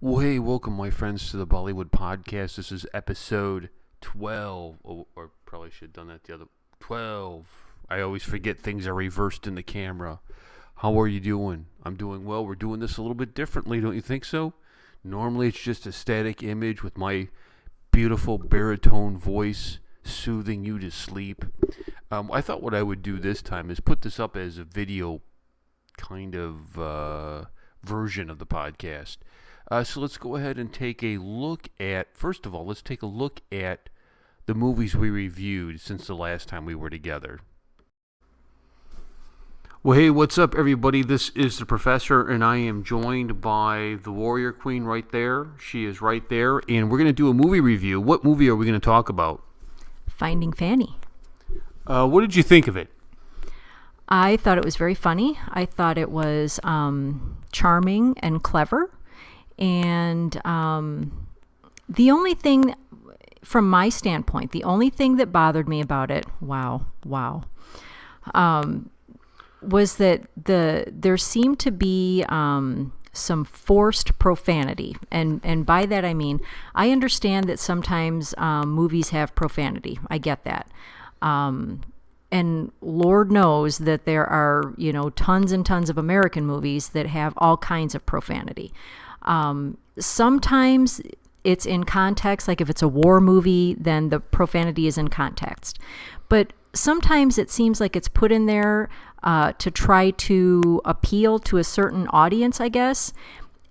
Well, hey, welcome, my friends, to the Bollywood podcast. This is episode 12. Or probably should have done that the other 12. I always forget things are reversed in the camera. How are you doing? I'm doing well. We're doing this a little bit differently, don't you think so? Normally, it's just a static image with my beautiful baritone voice soothing you to sleep. I thought what I would do this time is put this up as a video kind of version of the podcast. So let's go ahead and take a look at, first of all, let's take a look at the movies we reviewed since the last time we were together. Well, hey, what's up, everybody? This is the Professor, and I am joined by the Warrior Queen right there. She is right there, and we're going to do a movie review. What movie are we going to talk about? Finding Fanny. What did you think of it? I thought it was very funny. I thought it was charming and clever. And the only thing, from my standpoint, the only thing that bothered me about it, was that there seemed to be some forced profanity. And by that I mean, I understand that sometimes movies have profanity. I get that. And Lord knows that there are, tons and tons of American movies that have all kinds of profanity. Sometimes it's in context, like if it's a war movie, then the profanity is in context. But sometimes it seems like it's put in there to try to appeal to a certain audience, I guess.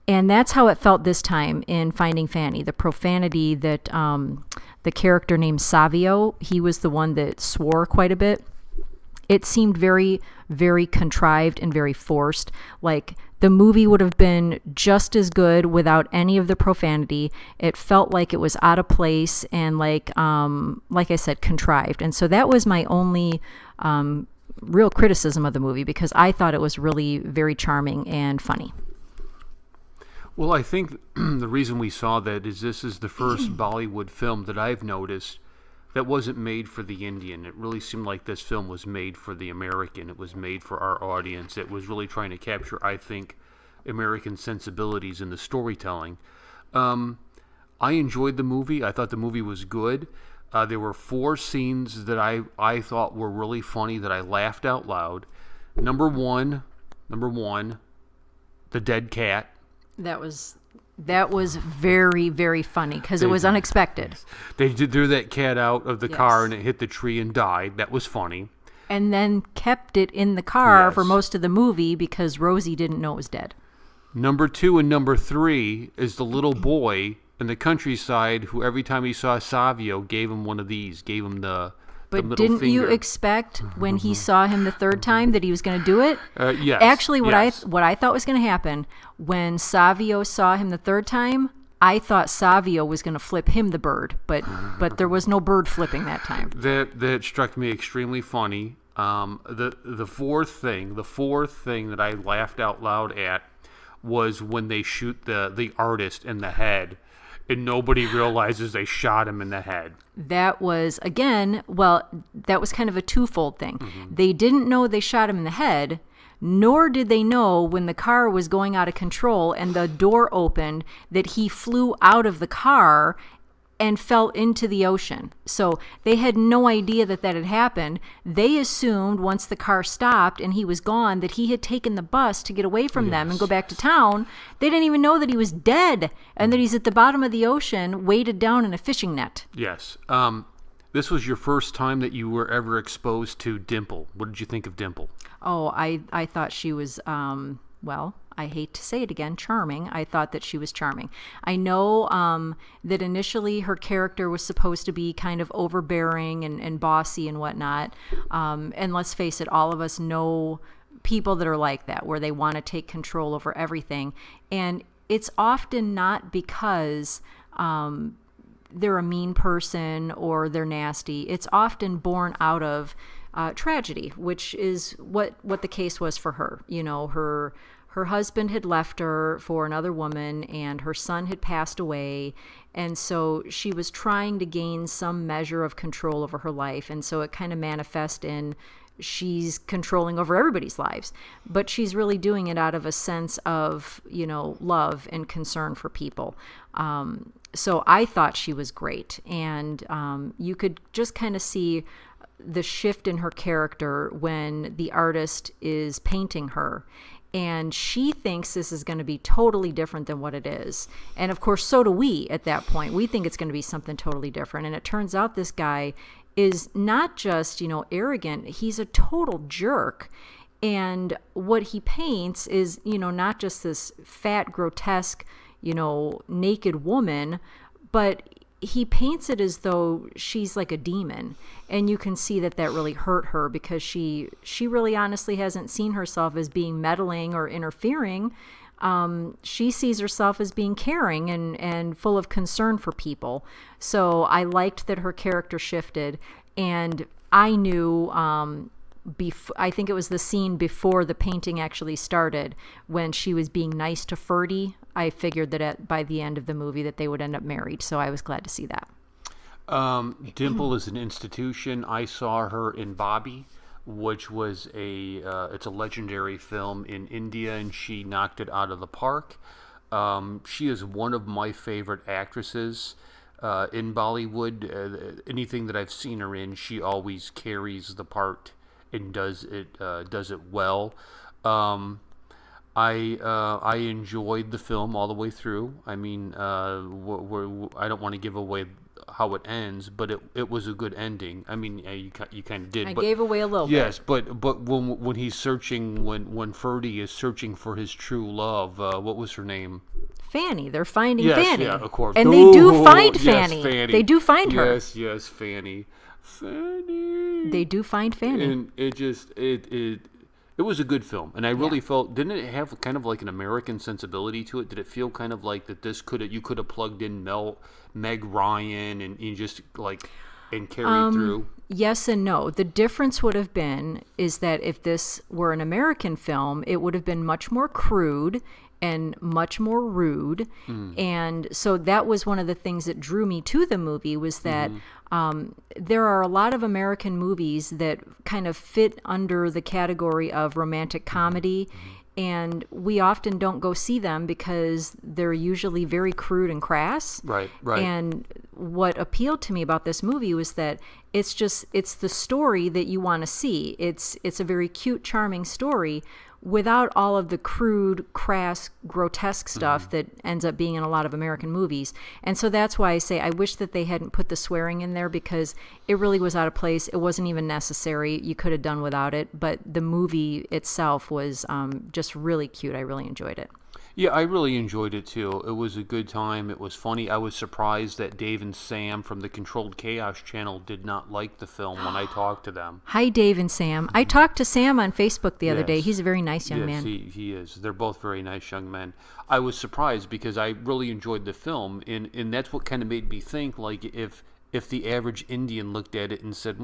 And that's how it felt this time in Finding Fanny. The profanity that the character named Savio, he was the one that swore quite a bit. It seemed very, very contrived and very forced. Like the movie would have been just as good without any of the profanity. It felt like it was out of place and like I said, contrived. And so that was my only real criticism of the movie, because I thought it was really very charming and funny. Well, I think the reason we saw that is this is the first Bollywood film that I've noticed that wasn't made for the Indian. It really seemed like this film was made for the American. It was made for our audience. It was really trying to capture, I think, American sensibilities in the storytelling. I enjoyed the movie. I thought the movie was good. There were 4 scenes that I thought were really funny that I laughed out loud. Number one, the dead cat. That was very, very funny because it was unexpected. They threw that cat out of the car and it hit the tree and died. That was funny. And then kept it in the car for most of the movie because Rosie didn't know it was dead. Number 2 and number 3 is the little boy in the countryside who every time he saw Savio gave him one of these, gave him the But middle didn't finger. you expect when he saw him the third time that he was going to do it? Yes. Actually, what yes. I thought was going to happen when Savio saw him the third time, I thought Savio was going to flip him the bird, but there was no bird flipping that time. That struck me extremely funny. The fourth thing that I laughed out loud at was when they shoot the artist in the head, and nobody realizes they shot him in the head. That was, again, that was kind of a twofold thing. Mm-hmm. They didn't know they shot him in the head, nor did they know when the car was going out of control and the door opened that he flew out of the car and fell into the ocean. So they had no idea that had happened. They assumed once the car stopped and he was gone that he had taken the bus to get away from them and go back to town. They didn't even know that he was dead and that he's at the bottom of the ocean, weighted down in a fishing net. Yes. This was your first time that you were ever exposed to Dimple. What did you think of Dimple? Oh, I thought she was, I hate to say it again, charming. I thought that she was charming. I know that initially her character was supposed to be kind of overbearing and bossy and whatnot. And let's face it, all of us know people that are like that, where they want to take control over everything. And it's often not because they're a mean person or they're nasty. It's often born out of tragedy, which is what the case was for her. Her husband had left her for another woman and her son had passed away. And so she was trying to gain some measure of control over her life. And so it kind of manifested in she's controlling over everybody's lives, but she's really doing it out of a sense of, love and concern for people. So I thought she was great. And you could just kind of see the shift in her character when the artist is painting her. And she thinks this is going to be totally different than what it is. And of course, so do we at that point. We think it's going to be something totally different. And it turns out this guy is not just, arrogant. He's a total jerk. And what he paints is, not just this fat, grotesque, naked woman, but he paints it as though she's like a demon. And you can see that really hurt her, because she really honestly hasn't seen herself as being meddling or interfering. She sees herself as being caring and full of concern for people. So I liked that her character shifted, and I knew, I think it was the scene before the painting actually started, when she was being nice to Ferdy. I figured that by the end of the movie that they would end up married, so I was glad to see that. Dimple is an institution. I saw her in Bobby, which was it's a legendary film in India, and she knocked it out of the park. She is one of my favorite actresses in Bollywood. Anything that I've seen her in, she always carries the part and does it well. I enjoyed the film all the way through. I mean, I don't want to give away how it ends, but it was a good ending. I mean, you kind of did. I gave away a little bit. Yes, but when he's searching, when Ferdy is searching for his true love, what was her name? Fanny. They're finding yes, Fanny. Yeah, of course. And they do find yes, Fanny. They do find her. Yes, Fanny. Fanny. They do find Fanny. And it was a good film, and I really felt, didn't it have kind of like an American sensibility to it? Did it feel kind of like that you could have plugged in Meg Ryan and you just and carried through? Yes and no. The difference would have been is that if this were an American film, it would have been much more crude and much more rude. And so that was one of the things that drew me to the movie, was that there are a lot of American movies that kind of fit under the category of romantic comedy, and we often don't go see them because they're usually very crude and crass. Right. And what appealed to me about this movie was that it's the story that you want to see. It's a very cute, charming story, without all of the crude, crass, grotesque stuff that ends up being in a lot of American movies. And so that's why I say I wish that they hadn't put the swearing in there, because it really was out of place. It wasn't even necessary. You could have done without it. But the movie itself was just really cute. I really enjoyed it. Yeah, I really enjoyed it too. It was a good time. It was funny. I was surprised that Dave and Sam from the Controlled Chaos channel did not like the film when I talked to them. Hi, Dave and Sam. I talked to Sam on Facebook the other day. He's a very nice young man. Yes, he is. They're both very nice young men. I was surprised because I really enjoyed the film, and that's what kind of made me think, like, if the average Indian looked at it and said,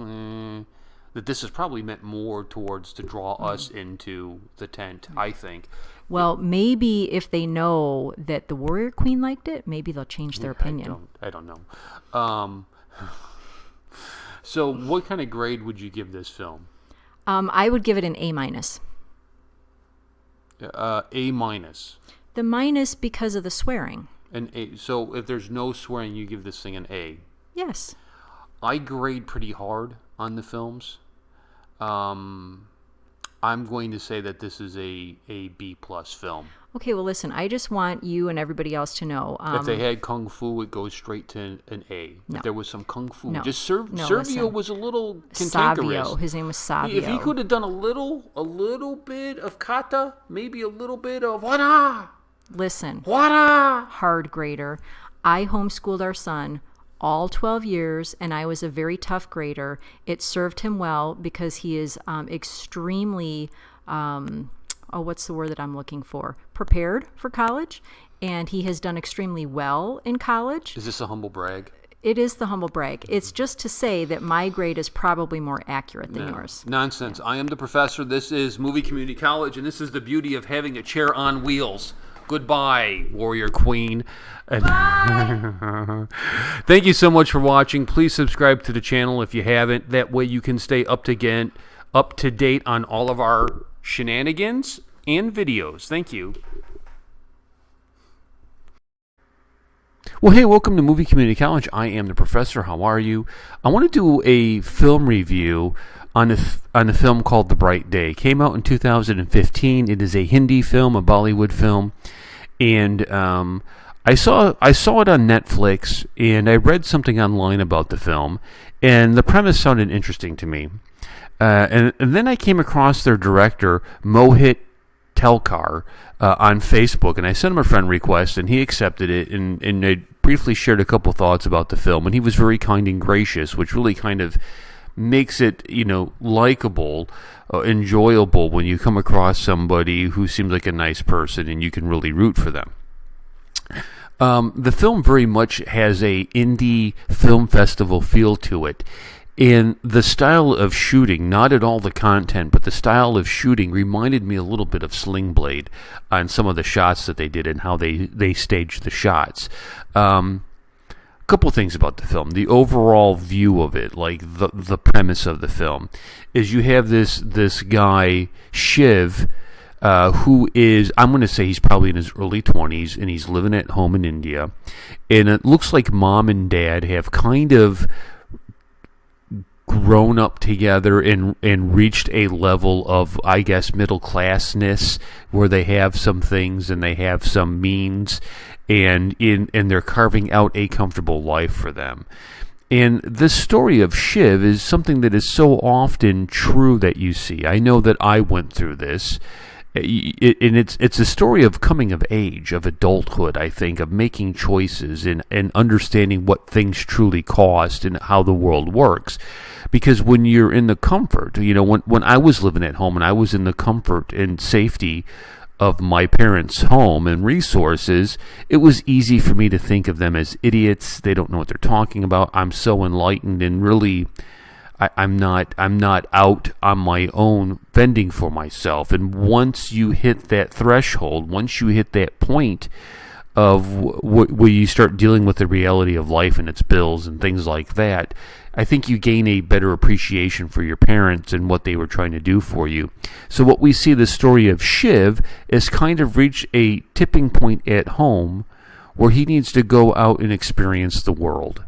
that this is probably meant more towards to draw us into the tent, I think. Well, maybe if they know that the Warrior Queen liked it, maybe they'll change their opinion. I don't know. So what kind of grade would you give this film? I would give it an A-. A-. The minus because of the swearing. An A. So if there's no swearing, you give this thing an A. Yes. I grade pretty hard on the films. I'm going to say that this is a B+ film. Okay, well, listen, I just want you and everybody else to know. If they had Kung Fu, it goes straight to an A. No. If there was some Kung Fu. No. Just No, Servio listen. was a little cantankerous. Savio. His name was Savio. If he could have done a little bit of kata, maybe a little bit of wada. Listen, Wada. hard grader. I homeschooled our son all 12 years, and I was a very tough grader. It served him well because he is extremely, what's the word that I'm looking for? Prepared for college, and he has done extremely well in college. Is this a humble brag? It is the humble brag. It's just to say that my grade is probably more accurate than yours. Nonsense. I am the professor. This is Movie Community College, and this is the beauty of having a chair on wheels. Goodbye, Warrior Queen. Bye. Thank you so much for watching. Please subscribe to the channel if you haven't. That way you can stay up to date up to date on all of our shenanigans and videos. Thank you. Well, hey, welcome to Movie Community College. I am the professor. How are you? I want to do a film review on a film called The Bright Day. It came out in 2015. It is a Hindi film, a Bollywood film, and I saw it on Netflix, and I read something online about the film, and the premise sounded interesting to me. And then I came across their director, Mohit Telkar, on Facebook, and I sent him a friend request, and he accepted it, and I briefly shared a couple thoughts about the film, and he was very kind and gracious, which really kind of makes it, likable, enjoyable when you come across somebody who seems like a nice person and you can really root for them. The film very much has a indie film festival feel to it. And the style of shooting, not at all the content, but the style of shooting reminded me a little bit of Sling Blade on some of the shots that they did and how they staged the shots. Couple things about the film. The overall view of it, like the premise of the film, is you have this guy, Shiv, who is, I'm going to say he's probably in his early 20s, and he's living at home in India. And it looks like mom and dad have kind of grown up together and reached a level of, I guess, middle classness, where they have some things and they have some means, and they're carving out a comfortable life for them. And this story of Shiv is something that is so often true that you see. I know that I went through this. And it's a story of coming of age, of adulthood, I think, of making choices and understanding what things truly cost and how the world works. Because when you're in the comfort, when I was living at home and I was in the comfort and safety of my parents' home and resources, it was easy for me to think of them as idiots. They don't know what they're talking about. I'm so enlightened, and really, I'm not out on my own fending for myself. And once you hit that threshold, once you hit that point of where you start dealing with the reality of life and its bills and things like that, I think you gain a better appreciation for your parents and what they were trying to do for you. So what we see the story of Shiv is kind of reach a tipping point at home where he needs to go out and experience the world.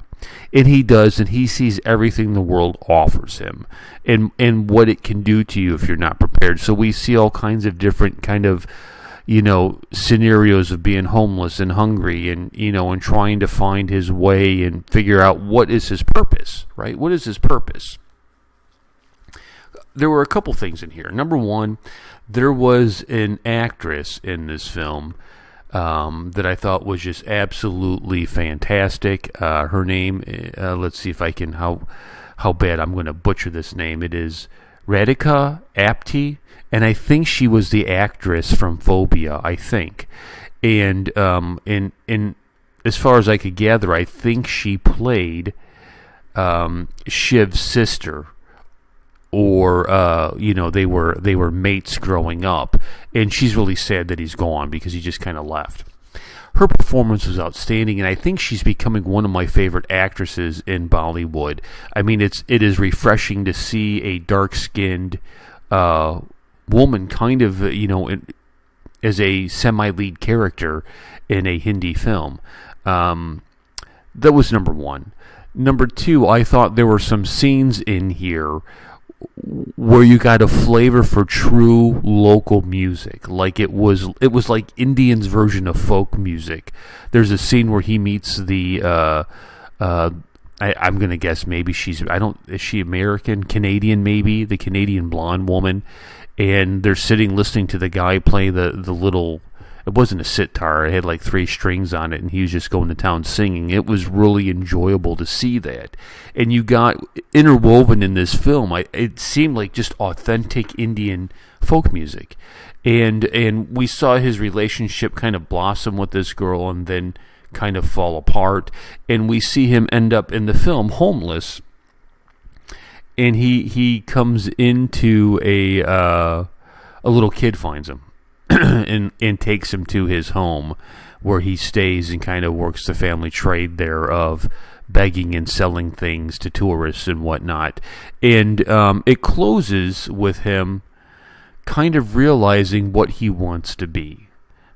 And he does, and he sees everything the world offers him and what it can do to you if you're not prepared. So we see all kinds of different kind of, scenarios of being homeless and hungry and trying to find his way and figure out what is his purpose, right? What is his purpose? There were a couple things in here. Number one, there was an actress in this film that I thought was just absolutely fantastic. Her name, let's see if I can, how bad I'm going to butcher this name. It is Radhika Apte, and I think she was the actress from Phobia, I think. And in as far as I could gather, I think she played Shiv's sister, or they were mates growing up, and she's really sad that he's gone because he just kind of left. Her performance was outstanding, and I think she's becoming one of my favorite actresses in Bollywood. I mean, it is refreshing to see a dark-skinned woman kind of, as a semi-lead character in a Hindi film. That was number one. Number two, I thought there were some scenes in here where you got a flavor for true local music. Like it was like Indians' version of folk music. There's a scene where he meets the I'm gonna guess maybe is she American, Canadian, maybe the Canadian blonde woman, and they're sitting listening to the guy play the little, it wasn't a sitar, it had like 3 strings on it, and he was just going to town singing. It was really enjoyable to see that. And you got interwoven in this film, it seemed like just authentic Indian folk music. And we saw his relationship kind of blossom with this girl and then kind of fall apart. And we see him end up in the film homeless. And he comes into a little kid finds him and takes him to his home, where he stays and kind of works the family trade there of begging and selling things to tourists and whatnot. And it closes with him kind of realizing what he wants to be,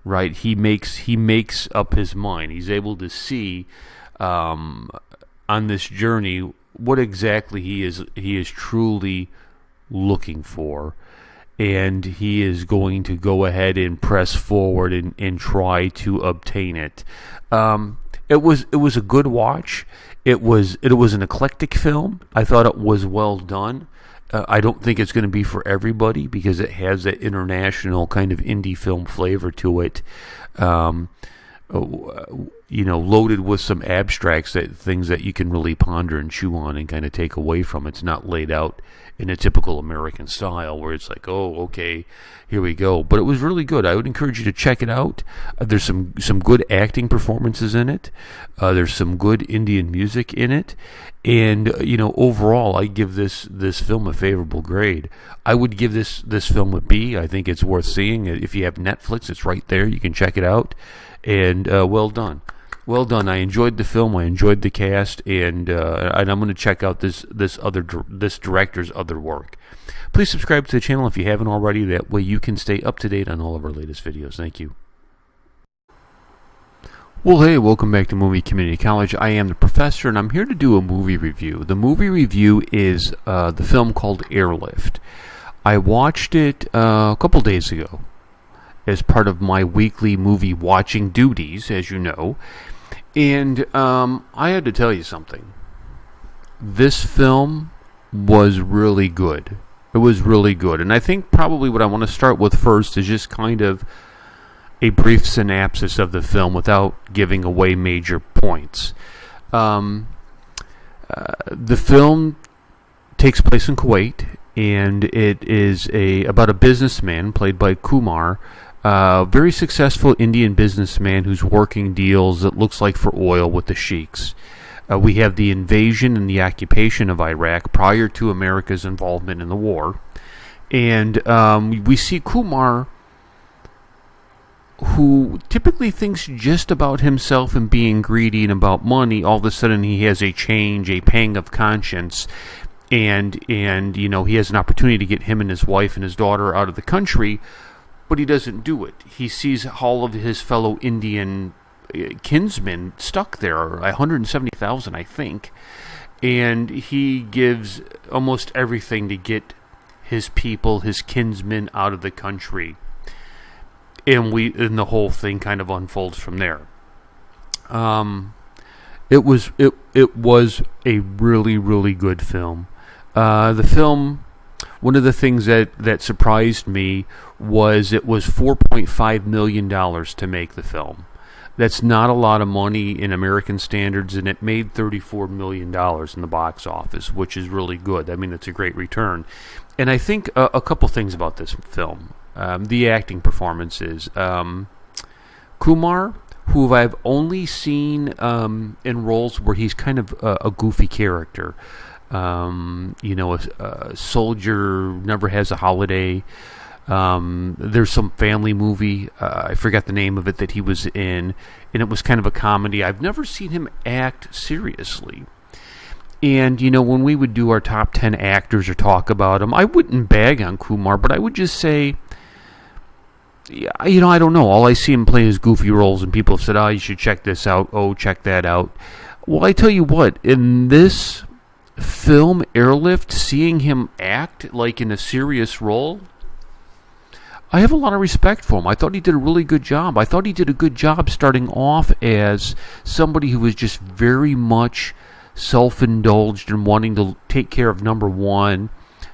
right? He makes up his mind. He's able to see on this journey what exactly he is truly looking for, and he is going to go ahead and press forward and try to obtain it. It was a good watch. It was an eclectic film. I thought it was well done. I don't think it's going to be for everybody because it has that international kind of indie film flavor to it. Loaded with some abstracts, things that you can really ponder and chew on and kind of take away from. It's not laid out in a typical American style where it's like, oh, okay, here we go. But it was really good. I would encourage you to check it out. There's some good acting performances in it. There's some good Indian music in it. And, overall, I give this film a favorable grade. I would give this film a B. I think it's worth seeing. If you have Netflix, it's right there. You can check it out. And well done. Well done. I enjoyed the film. I enjoyed the cast, and I'm going to check out this director's other work. Please subscribe to the channel if you haven't already. That way you can stay up to date on all of our latest videos. Thank you. Well, hey, welcome back to Movie Community College. I am the professor, and I'm here to do a movie review. The movie review is the film called Airlift. I watched it a couple days ago as part of my weekly movie watching duties, as you know. And I had to tell you something. This film was really good. It was really good. And I think probably what I want to start with first is just kind of a brief synopsis of the film without giving away major points. The film takes place in Kuwait, and it is about a businessman played by Kumar, very successful Indian businessman who's working deals, it looks like, for oil with the sheiks. We have the invasion and the occupation of Iraq prior to America's involvement in the war. And we see Kumar, who typically thinks just about himself and being greedy and about money. All of a sudden he has a pang of conscience, and he has an opportunity to get him and his wife and his daughter out of the country, but he doesn't do it. He sees all of his fellow Indian kinsmen stuck there, 170,000 I think, and he gives almost everything to get his people, his kinsmen, out of the country. And the whole thing kind of unfolds from there. It was a really, really good film. The film, one of the things that surprised me was it was $4.5 million to make the film. That's not a lot of money in American standards, and it made $34 million in the box office, which is really good. I mean, it's a great return. And I think a couple things about this film. The acting performances. Kumar, who I've only seen in roles where he's kind of a goofy character. A soldier never has a holiday. There's some family movie, I forgot the name of it, that he was in, and it was kind of a comedy. I've never seen him act seriously. And, when we would do our top 10 actors or talk about them, I wouldn't bag on Kumar, but I would just say, I don't know. All I see him play is goofy roles, and people have said, you should check this out. Oh, check that out. Well, I tell you what, in this film, Airlift, seeing him act like in a serious role, I have a lot of respect for him. I thought he did a really good job. I thought he did a good job starting off as somebody who was just very much self-indulged and wanting to take care of number one,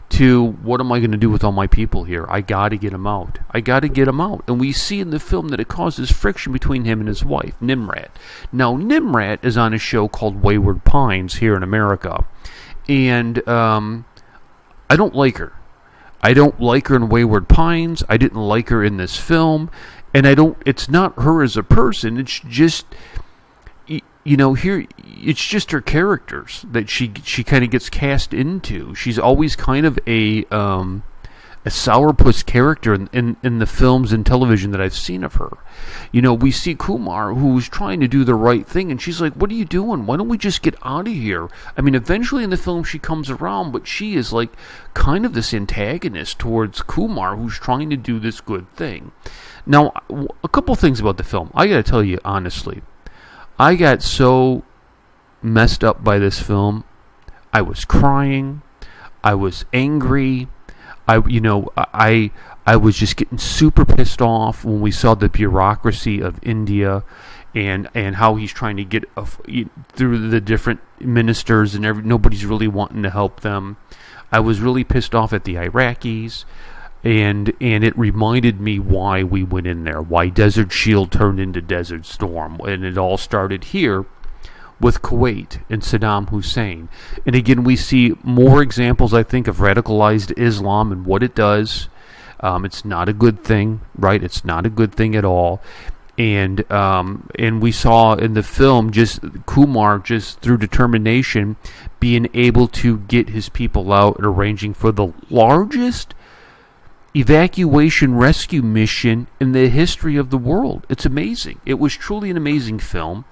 to what am I going to do with all my people here? I got to get him out. I got to get him out. And we see in the film that it causes friction between him and his wife, Nimrat. Now, Nimrat is on a show called Wayward Pines here in America. And I don't like her. I don't like her in Wayward Pines. I didn't like her in this film. And it's not her as a person. It's just, here, it's just her characters that she kind of gets cast into. She's always kind of a sourpuss character in the films and television that I've seen of her. You know, we see Kumar, who's trying to do the right thing, and she's like, what are you doing? Why don't we just get out of here? I mean, eventually in the film she comes around, but she is like kind of this antagonist towards Kumar, who's trying to do this good thing. Now, a couple things about the film. I gotta tell you honestly, I got so messed up by this film. I was crying. I was angry. I was just getting super pissed off when we saw the bureaucracy of India and how he's trying to get through the different ministers and nobody's really wanting to help them. I was really pissed off at the Iraqis, and it reminded me why we went in there, why Desert Shield turned into Desert Storm, and it all started here with Kuwait and Saddam Hussein. And again, we see more examples, I think, of radicalized Islam and what it does. It's not a good thing, right? It's not a good thing at all. And we saw in the film just Kumar, just through determination, being able to get his people out and arranging for the largest evacuation rescue mission in the history of the world. It's amazing. It was truly an amazing film.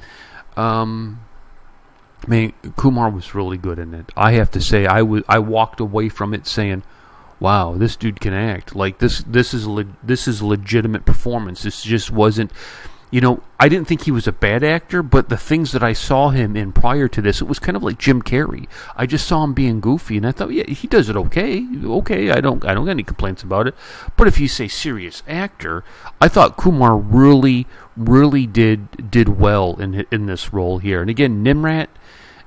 I mean, Kumar was really good in it. I have to say, I walked away from it saying, "Wow, this dude can act. Like this is legitimate performance. This just wasn't, you know, I didn't think he was a bad actor, but the things that I saw him in prior to this, it was kind of like Jim Carrey. I just saw him being goofy, and I thought, yeah, he does it okay. Okay, I don't got any complaints about it. But if you say serious actor, I thought Kumar really did well in this role here. And again, Nimrat,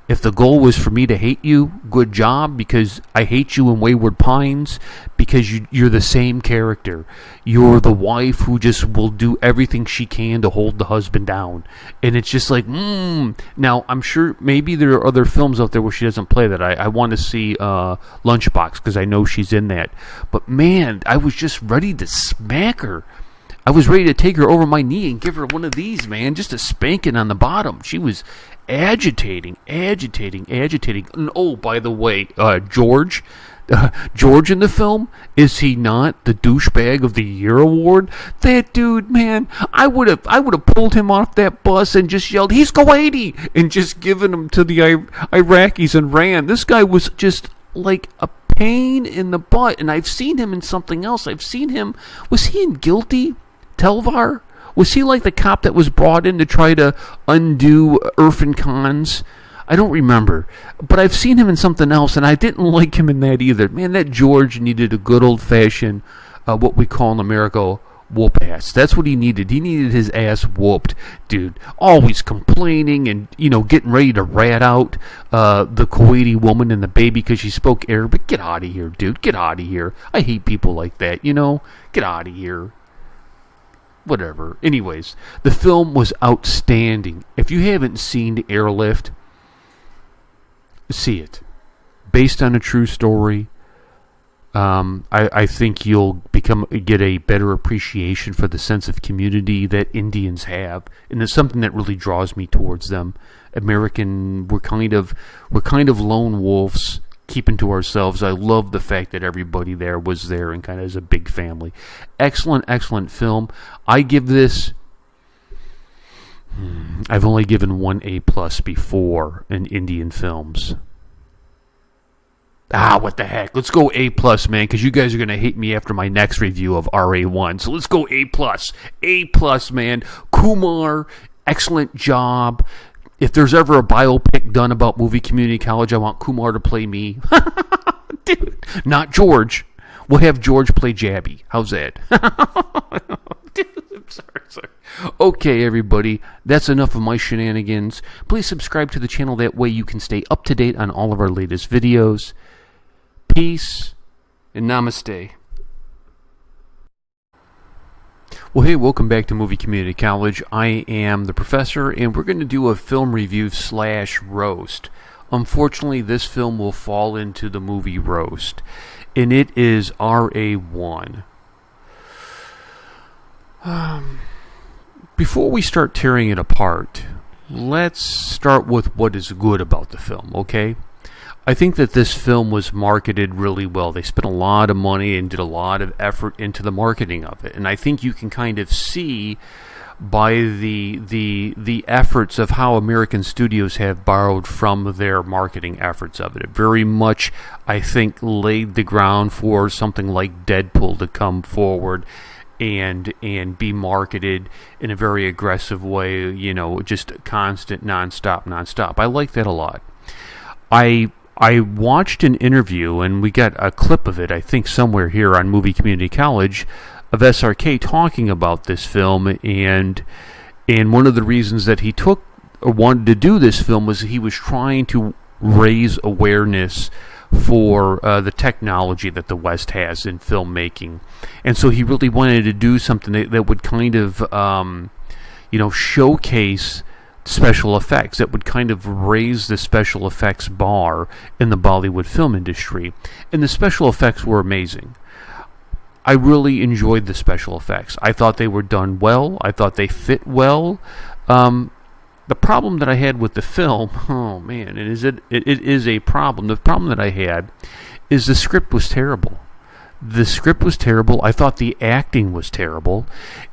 if the goal was for me to hate you, good job, because I hate you in Wayward Pines, because you're the same character. You're the wife who just will do everything she can to hold the husband down. And it's just like, Now, I'm sure maybe there are other films out there where she doesn't play that. I want to see Lunchbox, because I know she's in that. But man, I was just ready to smack her. I was ready to take her over my knee and give her one of these, man, just a spanking on the bottom. She was agitating. And oh, by the way, George in the film, is he not the douchebag of the year award? That dude, man, I would have pulled him off that bus and just yelled, "He's Kuwaiti!" and just given him to the Iraqis and ran. This guy was just like a pain in the butt, and I've seen him in something else. Was he in Guilty? Telvar? Was he like the cop that was brought in to try to undo Irfan Khan's? I don't remember. But I've seen him in something else, and I didn't like him in that either. Man, that George needed a good old-fashioned, what we call in America, whoop ass. That's what he needed. He needed his ass whooped, dude. Always complaining and, getting ready to rat out the Kuwaiti woman and the baby because she spoke Arabic. Get out of here, dude. Get out of here. I hate people like that, Get out of here. Whatever. Anyways, the film was outstanding. If you haven't seen Airlift, see it. Based on a true story. I think you'll get a better appreciation for the sense of community that Indians have, and it's something that really draws me towards them. We're kind of lone wolves, keeping to ourselves. I love the fact that everybody there was there and kind of is a big family. Excellent film. I give this, I've only given one A+ before in Indian films. What the heck? Let's go A+, man, because you guys are going to hate me after my next review of RA1. So let's go A+. A+, man. Kumar, excellent job. If there's ever a biopic done about movie community college, I want Kumar to play me. Dude, not George. We'll have George play Jabby. How's that? Dude, I'm sorry. Okay, everybody. That's enough of my shenanigans. Please subscribe to the channel. That way you can stay up to date on all of our latest videos. Peace and namaste. Well, hey, welcome back to Movie Community College. I am the professor, and we're going to do a film review / roast. Unfortunately, this film will fall into the movie roast, and it is RA1. Before we start tearing it apart, let's start with what is good about the film, okay? I think that this film was marketed really well. They spent a lot of money and did a lot of effort into the marketing of it. And I think you can kind of see by the efforts of how American studios have borrowed from their marketing efforts of it. It very much, I think, laid the ground for something like Deadpool to come forward and be marketed in a very aggressive way, you know, just constant, nonstop. I like that a lot. I watched an interview, and we got a clip of it, I think, somewhere here on Movie Community College, of SRK talking about this film, and one of the reasons that he took or wanted to do this film was he was trying to raise awareness for the technology that the West has in filmmaking, and so he really wanted to do something that would kind of showcase special effects, that would kind of raise the special effects bar in the Bollywood film industry, and the special effects were amazing. I really enjoyed the special effects. I thought they were done well. I thought they fit well. The problem that I had with the film, oh man, it is a problem. The problem that I had is the script was terrible. The script was terrible. I thought the acting was terrible.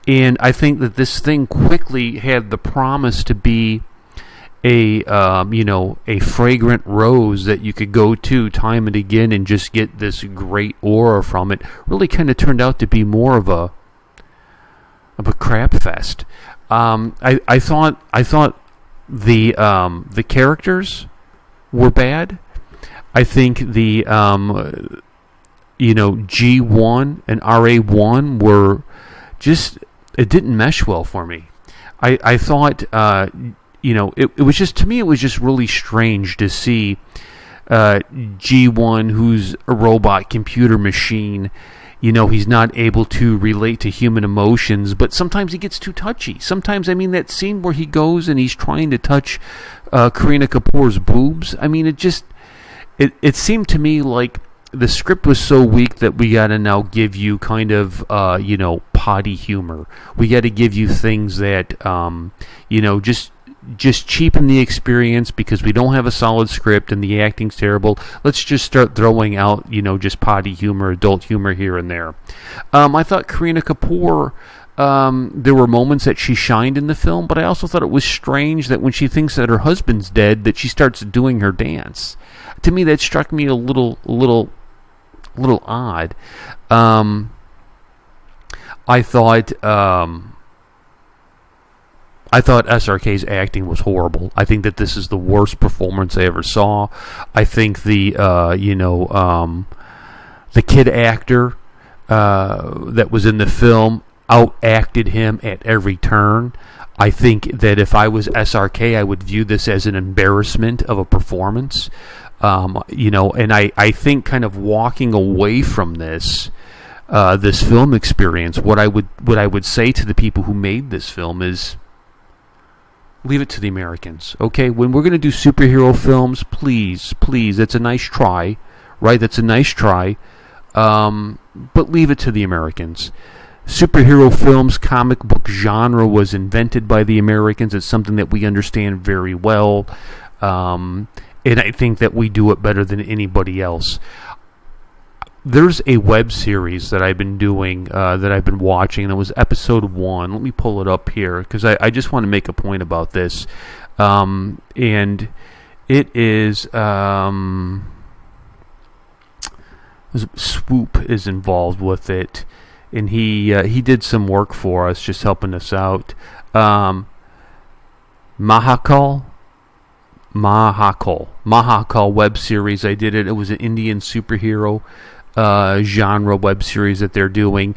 And I think that this thing quickly had the promise to be a fragrant rose that you could go to time and again and just get this great aura from it. Really kind of turned out to be more of a crap fest. I thought the characters were bad. I think the G1 and RA1 were just, it didn't mesh well for me. I thought it was just, to me, it was just really strange to see G1, who's a robot computer machine. He's not able to relate to human emotions, but sometimes he gets too touchy. Sometimes, that scene where he goes and he's trying to touch Kareena Kapoor's boobs, it seemed to me like the script was so weak that we got to now give you kind of, potty humor. We got to give you things that, just cheapen the experience because we don't have a solid script and the acting's terrible. Let's just start throwing out, just potty humor, adult humor here and there. I thought Kareena Kapoor, there were moments that she shined in the film, but I also thought it was strange that when she thinks that her husband's dead, that she starts doing her dance. To me, that struck me a little odd. I thought SRK's acting was horrible. I think that this is the worst performance I ever saw. I think the kid actor that was in the film outacted him at every turn. I think that if I was SRK, I would view this as an embarrassment of a performance. And I think kind of walking away from this film experience, what I would say to the people who made this film is, leave it to the Americans, okay? When we're going to do superhero films, please, it's a nice try, right? That's a nice try, but leave it to the Americans. Superhero films, comic book genre was invented by the Americans. It's something that we understand very well, and I think that we do it better than anybody else. There's a web series that I've been doing, that I've been watching, and it was episode 1. Let me pull it up here, because I just want to make a point about this. And it is, Swoop is involved with it, and he did some work for us, just helping us out. Mahakal web series. I did it. It was an Indian superhero genre web series that they're doing.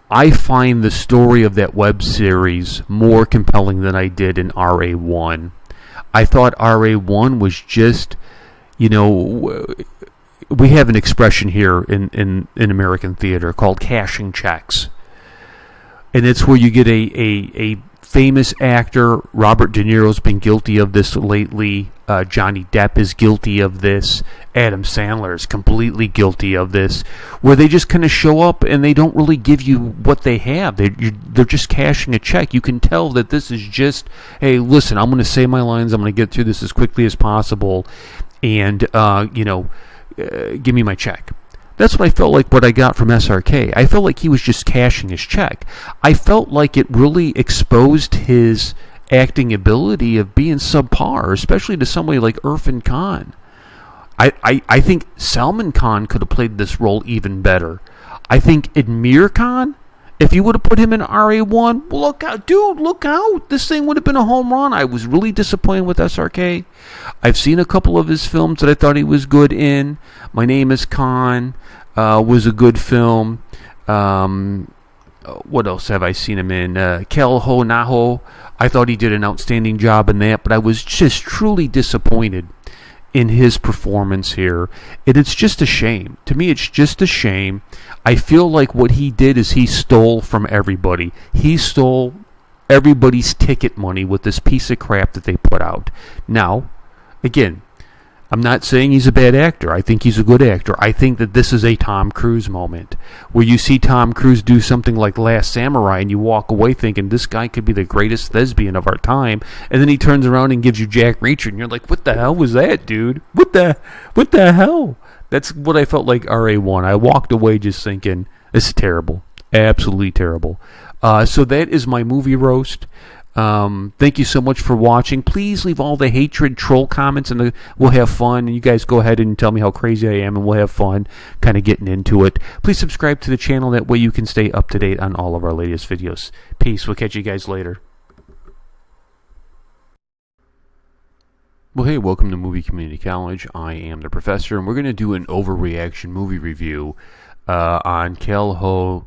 I find the story of that web series more compelling than I did in RA1. I thought RA1 was just, we have an expression here in American theater called cashing checks. And it's where you get a famous actor. Robert De Niro's been guilty of this lately. Johnny Depp is guilty of this. Adam Sandler is completely guilty of this, where they just kind of show up and they don't really give you what they have. They're just cashing a check. You can tell that this is just, hey, listen, I'm going to say my lines. I'm going to get through this as quickly as possible, and give me my check. That's what I felt like what I got from SRK. I felt like he was just cashing his check. I felt like it really exposed his acting ability of being subpar, especially to somebody like Irfan Khan. I think Salman Khan could have played this role even better. I think Admir Khan, if you would have put him in RA1, look out, dude, look out. This thing would have been a home run. I was really disappointed with SRK. I've seen a couple of his films that I thought he was good in. My Name is Khan was a good film. What else have I seen him in? Kel Ho Naho. I thought he did an outstanding job in that, but I was just truly disappointed in his performance here. And it's just a shame. To me, it's just a shame. I feel like what he did is he stole from everybody. He stole everybody's ticket money with this piece of crap that they put out. Now, again, I'm not saying he's a bad actor. I think he's a good actor. I think that this is a Tom Cruise moment where you see Tom Cruise do something like Last Samurai and you walk away thinking this guy could be the greatest thespian of our time, and then he turns around and gives you Jack Reacher and you're like, what the hell was that, dude? What the hell? That's what I felt like RA1. I walked away just thinking, this is terrible. Absolutely terrible. So that is my movie roast. Thank you so much for watching. Please leave all the hatred troll comments and we'll have fun. And you guys go ahead and tell me how crazy I am and we'll have fun kind of getting into it. Please subscribe to the channel. That way you can stay up to date on all of our latest videos. Peace. We'll catch you guys later. Well, hey, welcome to Movie Community College. I am the professor, and we're going to do an overreaction movie review on Kel Ho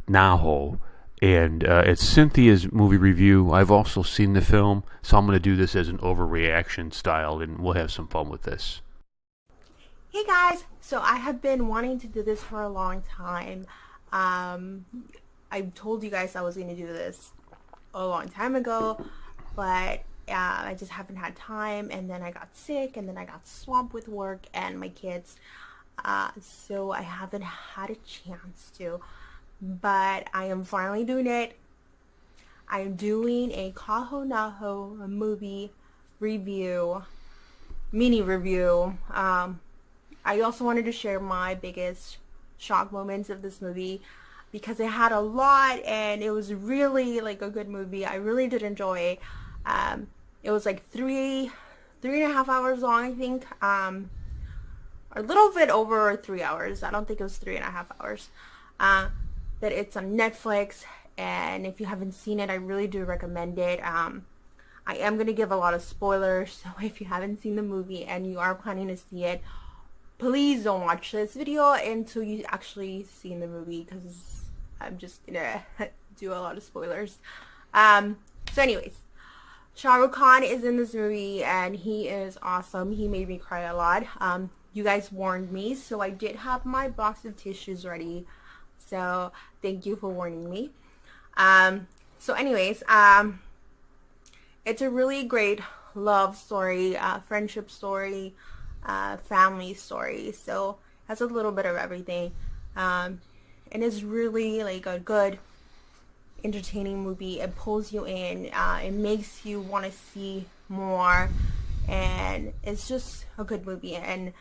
Naho. And it's Cynthia's movie review. I've also seen the film, so I'm going to do this as an overreaction style, and we'll have some fun with this. Hey guys, so I have been wanting to do this for a long time. I told you guys I was going to do this a long time ago, but I just haven't had time, and then I got sick, and then I got swamped with work and my kids, so I haven't had a chance to. But I am finally doing it. I'm doing a Kel Ho Naho movie review, mini review. I also wanted to share my biggest shock moments of this movie because it had a lot and it was really like a good movie. I really did enjoy it. It was like three and a half hours long, I think. A little bit over 3 hours. I don't think it was 3.5 hours. That it's on Netflix, and if you haven't seen it, I really do recommend it. I am going to give a lot of spoilers, so if you haven't seen the movie and you are planning to see it, please don't watch this video until you actually see the movie, because I'm just going to do a lot of spoilers. So anyways, Shah Rukh Khan is in this movie, and he is awesome. He made me cry a lot. You guys warned me, so I did have my box of tissues ready. So thank you for warning me. So anyways, it's a really great love story, friendship story, family story. So it has a little bit of everything. And it's really like a good, entertaining movie. It pulls you in. It makes you want to see more. And it's just a good movie. And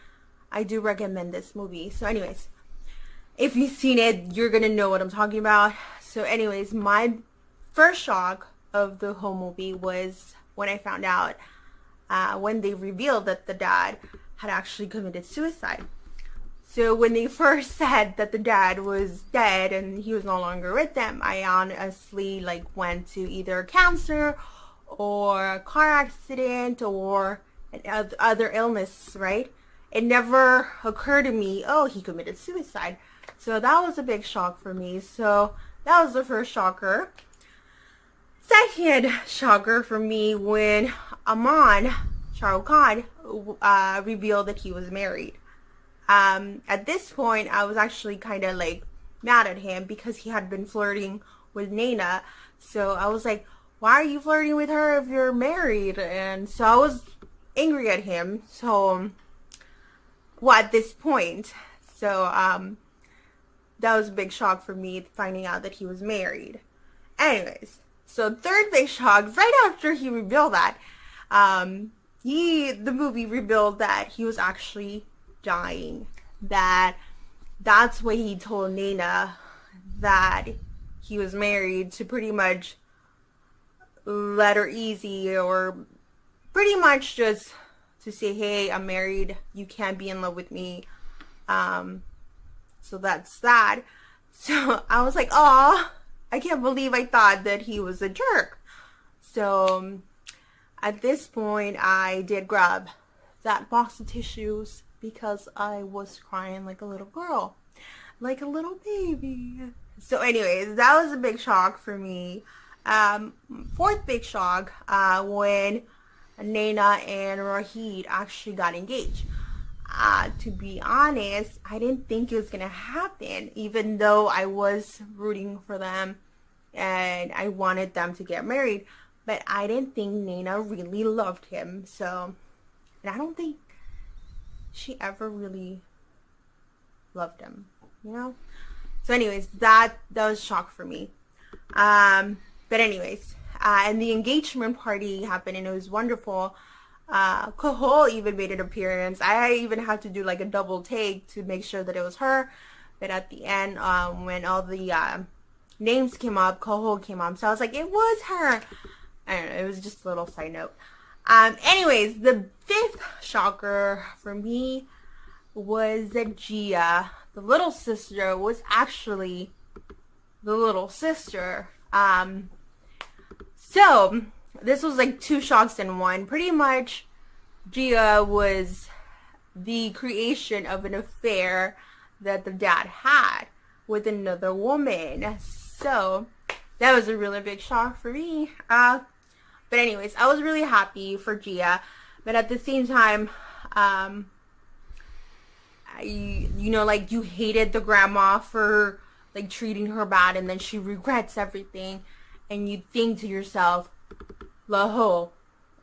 I do recommend this movie. So anyways, if you've seen it, you're gonna know what I'm talking about. So anyways, my first shock of the whole movie was when I found out when they revealed that the dad had actually committed suicide. So when they first said that the dad was dead and he was no longer with them, I honestly went to either cancer or a car accident or other illness, right? It never occurred to me, oh, he committed suicide. So that was a big shock for me. So that was the first shocker. Second shocker for me when Shah Rukh Khan, revealed that he was married. At this point, I was actually kind of mad at him because he had been flirting with Naina. So I was like, why are you flirting with her if you're married? And so I was angry at him. So, well, at this point, so that was a big shock for me finding out that he was married. Anyways, so third big shock, right after he revealed that, the movie revealed that he was actually dying. That's what he told Nina, that he was married, to pretty much let her easy, or pretty much just to say, hey, I'm married, you can't be in love with me. So that's that. So I was like, oh, I can't believe I thought that he was a jerk. So at this point, I did grab that box of tissues because I was crying like a little girl, like a little baby. So anyways, that was a big shock for me. Fourth big shock, when Naina and Rahid actually got engaged. To be honest, I didn't think it was gonna happen, even though I was rooting for them and I wanted them to get married. But I didn't think Naina really loved him. So, and I don't think she ever really loved him, you know? So anyways, that was a shock for me. But anyways, and the engagement party happened and it was wonderful. Kahol even made an appearance. I even had to do like a double take to make sure that it was her. But at the end, when all the names came up, Kahol came up. So I was like, it was her. I don't know, it was just a little side note. Anyways, the fifth shocker for me was that Gia, the little sister, was actually the little sister. So this was like two shocks in one. Pretty much, Gia was the creation of an affair that the dad had with another woman. So that was a really big shock for me. But anyways, I was really happy for Gia, but at the same time, you know, like, you hated the grandma for like treating her bad, and then she regrets everything, and you think to yourself, Laho,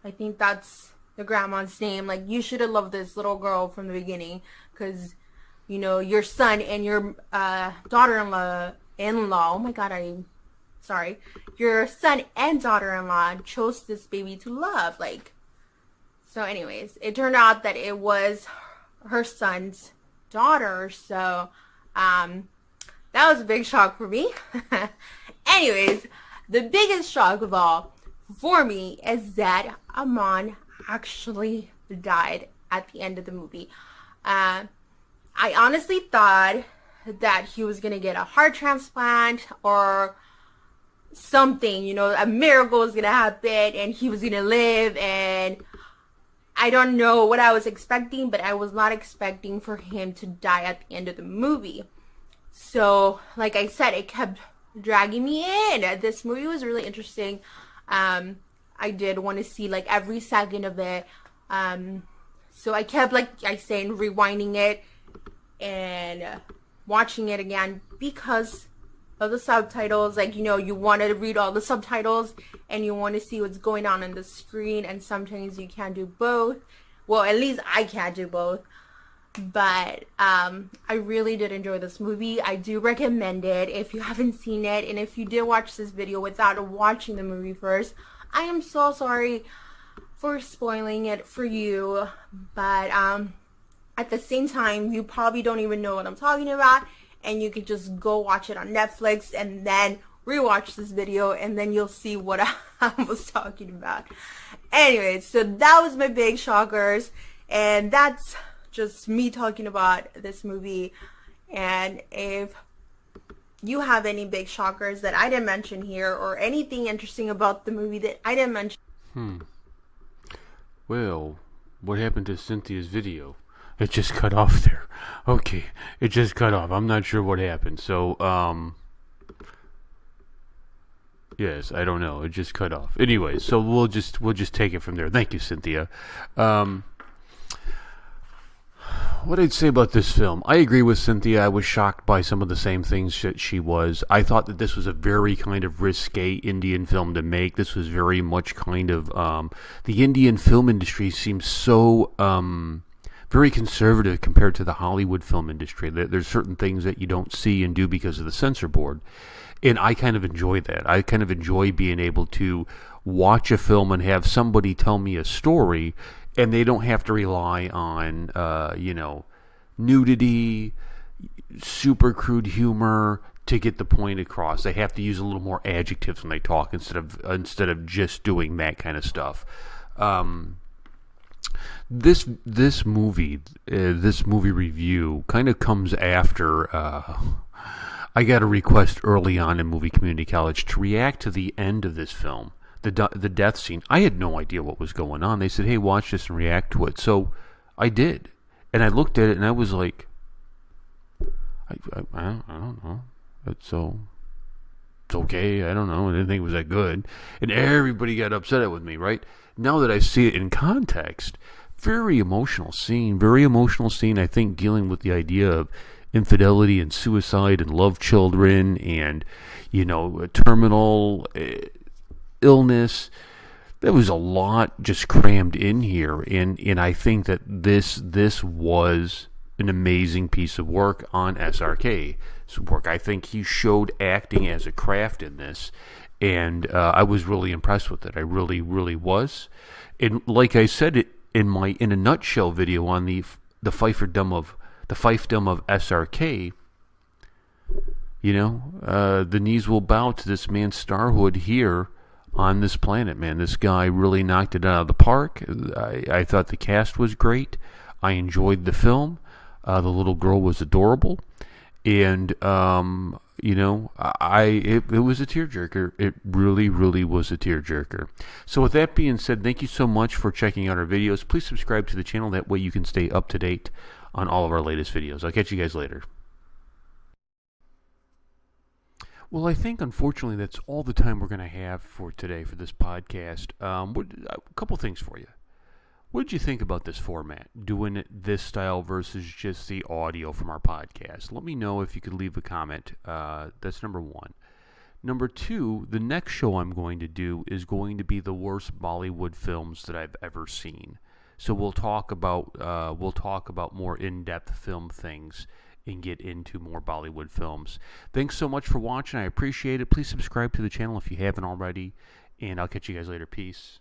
I think that's the grandma's name. Like, you should have loved this little girl from the beginning, because, you know, your son and your daughter-in-law, oh my god, your son and daughter-in-law chose this baby to love. Like, so anyways, it turned out that it was her son's daughter. So that was a big shock for me. Anyways, the biggest shock of all for me is that Aman actually died at the end of the movie. I honestly thought that he was gonna get a heart transplant or something, you know, a miracle was gonna happen and he was gonna live, and I don't know what I was expecting, but I was not expecting for him to die at the end of the movie. So, like I said, it kept dragging me in. This movie was really interesting. I did want to see like every second of it. So I kept, like I say, rewinding it and watching it again because of the subtitles. Like, you know, you want to read all the subtitles and you want to see what's going on the screen, and sometimes you can't do both. Well, at least I can't do both. But I really did enjoy this movie. I do recommend it if you haven't seen it, and if you did watch this video without watching the movie first, I am so sorry for spoiling it for you. But at the same time, you probably don't even know what I'm talking about, and you could just go watch it on Netflix and then rewatch this video, and then you'll see what I was talking about. Anyways, so that was my big shockers, and that's just me talking about this movie. And if you have any big shockers that I didn't mention here, or anything interesting about the movie that I didn't mention. Well, what happened to Cynthia's video? It just cut off there. Okay, it just cut off. I'm not sure what happened. So, yes, I don't know. It just cut off. Anyway, so we'll just take it from there. Thank you, Cynthia. What I'd say about this film, I agree with Cynthia. I was shocked by some of the same things that she was. I thought that this was a very kind of risque Indian film to make. This was very much kind of, the Indian film industry seems so very conservative compared to the Hollywood film industry. There's certain things that you don't see and do because of the censor board. And I kind of enjoy that. I kind of enjoy being able to watch a film and have somebody tell me a story, and they don't have to rely on, nudity, super crude humor to get the point across. They have to use a little more adjectives when they talk instead of just doing that kind of stuff. This movie review kind of comes after. I got a request early on in Movie Community College to react to the end of this film. The death scene. I had no idea what was going on. They said, "Hey, watch this and react to it." So I did, and I looked at it and I was like, "I don't know. It's okay. I don't know. I didn't think it was that good." And everybody got upset with me. Right now that I see it in context, very emotional scene. Very emotional scene. I think dealing with the idea of infidelity and suicide and love children and a terminal illness. There was a lot just crammed in here, and I think that this was an amazing piece of work on SRK's work. I think he showed acting as a craft in this, and I was really impressed with it. I really, really was. And like I said in a nutshell video on the fiefdom of SRK, the knees will bow to this man's starhood here on this planet, man. This guy really knocked it out of the park. I thought the cast was great. I enjoyed the film. The little girl was adorable, and it was a tearjerker. It really, really was a tearjerker. So with that being said, thank you so much for checking out our videos. Please subscribe to the channel. That way you can stay up to date on all of our latest videos. I'll catch you guys later. Well, I think, unfortunately, that's all the time we're going to have for today for this podcast. A couple things for you. What did you think about this format, doing it this style versus just the audio from our podcast? Let me know if you could leave a comment. That's number one. Number two, the next show I'm going to do is going to be the worst Bollywood films that I've ever seen. So we'll talk about more in-depth film things and get into more Bollywood films. Thanks so much for watching. I appreciate it. Please subscribe to the channel if you haven't already, and I'll catch you guys later. Peace.